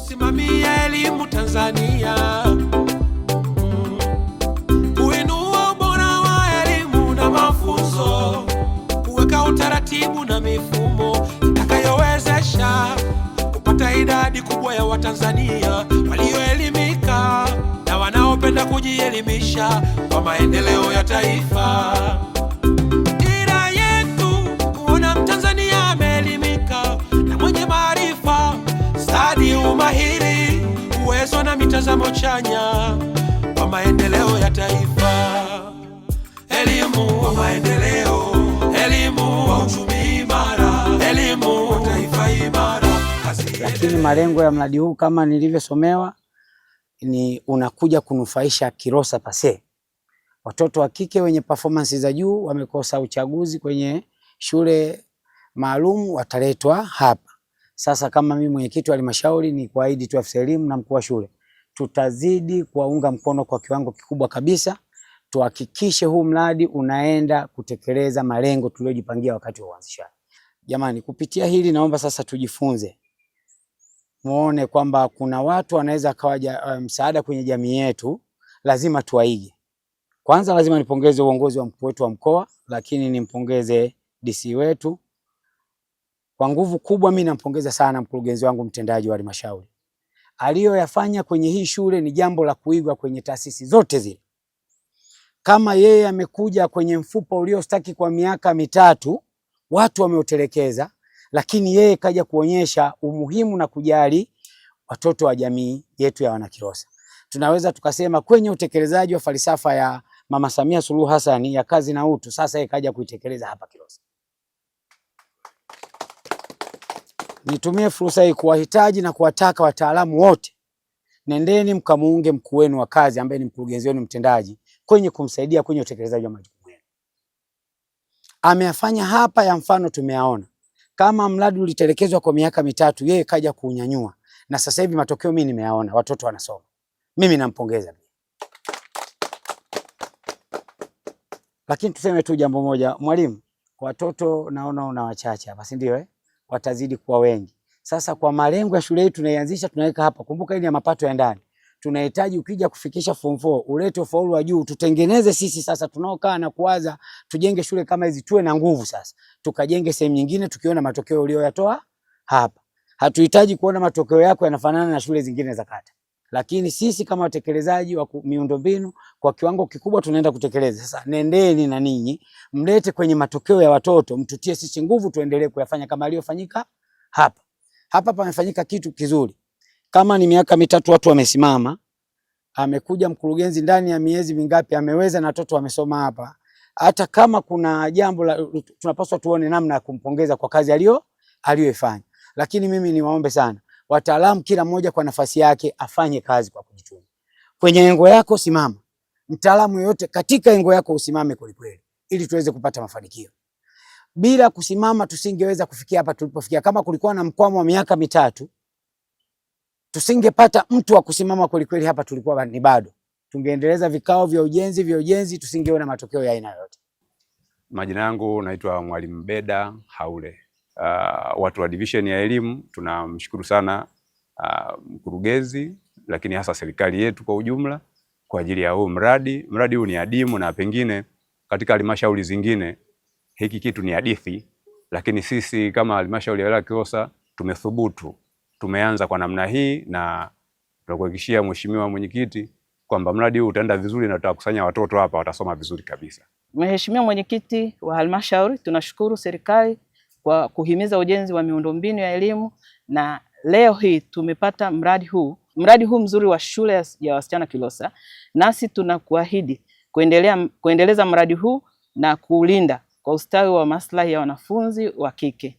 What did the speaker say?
kusimamia elimu Tanzania, kuinua ubora wa elimu na mafunzo, kuweka utaratibu na mifumo itakayowezesha kupata idadi kubwa ya Watanzania walioelimika na wanaopenda kujielimisha kwa maendeleo ya taifa. Dira yetu kuona Mtanzania ameelimika na mwenye maarifa, stadi, umahiri, uwezo na mitazamo chanya kwa maendeleo ya taifa. Elimu kwa maendeleo, elimu kwa uchumi imara, elimu kwa taifa imara. Lakini malengo ya mradi huu kama nilivyosomewa ni unakuja kunufaisha Kilosa pase. Watoto wa kike wenye performance za juu wamekosa uchaguzi kwenye shule maalum wataletwa hapa. Sasa kama mimi mwenyekiti wa halmashauri ni kuahidi tu afisa elimu na mkuu wa shule, tutazidi kuwaunga mkono kwa kiwango kikubwa kabisa, tuhakikishe huu mradi unaenda kutekeleza malengo tuliyojipangia wakati wa uanzishaji. Jamani, kupitia hili naomba sasa tujifunze. Muone kwamba kuna watu wanaweza kawa msaada kwenye jamii yetu, lazima tuwaige. Kwanza lazima nipongeze uongozi wa mkuu wetu wa mkoa, lakini nimpongeze DC wetu. Kwa nguvu kubwa mimi nampongeza sana mkurugenzi wangu mtendaji wa halmashauri. Aliyoyafanya kwenye hii shule ni jambo la kuigwa kwenye taasisi zote zile. Kama yeye amekuja kwenye mfupa uliostaki kwa miaka mitatu, watu wameutelekeza, lakini yeye kaja kuonyesha umuhimu na kujali watoto wa jamii yetu ya Wanakilosa. Tunaweza tukasema kwenye utekelezaji wa falsafa ya Mama Samia Suluhu Hassan ya kazi na utu, sasa yeye kaja kuitekeleza hapa Kilosa. Nitumie fursa hii kuwahitaji na kuwataka wataalamu wote, nendeni mkamuunge mkuu wenu wa kazi ambaye ni mkurugenzi wenu mtendaji kwenye kumsaidia kwenye utekelezaji wa majukumu yenu. Ameyafanya hapa ya mfano tumeyaona. Kama mradi ulitelekezwa kwa miaka mitatu, yeye kaja kuunyanyua na sasa hivi matokeo mimi nimeyaona, watoto wanasoma. Mimi nampongeza. Lakini tuseme tu jambo moja, mwalimu, watoto naona una wachache hapa, si ndio Watazidi kuwa wengi. Sasa kwa malengo ya shule yetu tunaianzisha, tunaweka hapa. Kumbuka hili ya mapato ya ndani. Tunahitaji ukija kufikisha form 4, ulete ufaulu wa juu, tutengeneze sisi sasa tunaokaa na kuwaza tujenge shule kama hizi, tuwe na nguvu sasa. Tukajenge sehemu nyingine tukiona matokeo uliyoyatoa hapa. Hatuhitaji kuona matokeo yako yanafanana na shule zingine za kata. Lakini sisi kama watekelezaji wa miundombinu kwa kiwango kikubwa tunaenda kutekeleza. Sasa nendeni na ninyi mlete kwenye matokeo ya watoto, mtutie sisi nguvu tuendelee kuyafanya kama aliyofanyika hapa. Hapa pamefanyika kitu kizuri. Kama ni miaka mitatu watu wamesimama, amekuja mkurugenzi ndani ya miezi mingapi ameweza na watoto wamesoma hapa. Hata kama kuna jambo tunapaswa tuone namna ya kumpongeza kwa kazi aliyoifanya. Lakini mimi niwaombe sana, wataalamu kila mmoja kwa nafasi yake afanye kazi kwa kujituma. Kwenye engo yako simama. Mtaalamu yote katika engo yako usimame kweli kweli ili tuweze kupata mafanikio. Bila kusimama tusingeweza kufikia hapa tulipofikia. Kama kulikuwa na mkwamo wa miaka mitatu, tusingepata mtu wa kusimama kweli kweli hapa tulikuwa ni bado. Tungeendeleza vikao vya ujenzi, tusingeona matokeo ya aina yote. Majina yangu naitwa Mwalimu Beda Haule. Watu wa division ya elimu tunamshukuru sana mkurugenzi, lakini hasa serikali yetu kwa ujumla kwa ajili ya huu mradi. Mradi huu ni adimu na pengine katika halmashauri zingine hiki kitu ni hadithi, lakini sisi kama halmashauri ya wilaya Kilosa tumethubutu. Tumeanza kwa namna hii na tunakuhakikishia Mheshimiwa Mwenyekiti kwamba mradi huu utaenda vizuri na tutakusanya watoto hapa watasoma vizuri kabisa. Mheshimiwa Mwenyekiti wa halmashauri, tunashukuru serikali kwa kuhimiza ujenzi wa miundombinu ya elimu na leo hii tumepata mradi huu mzuri wa shule ya wasichana Kilosa, nasi tunakuahidi kuendeleza mradi huu na kuulinda kwa ustawi wa maslahi ya wanafunzi wa kike.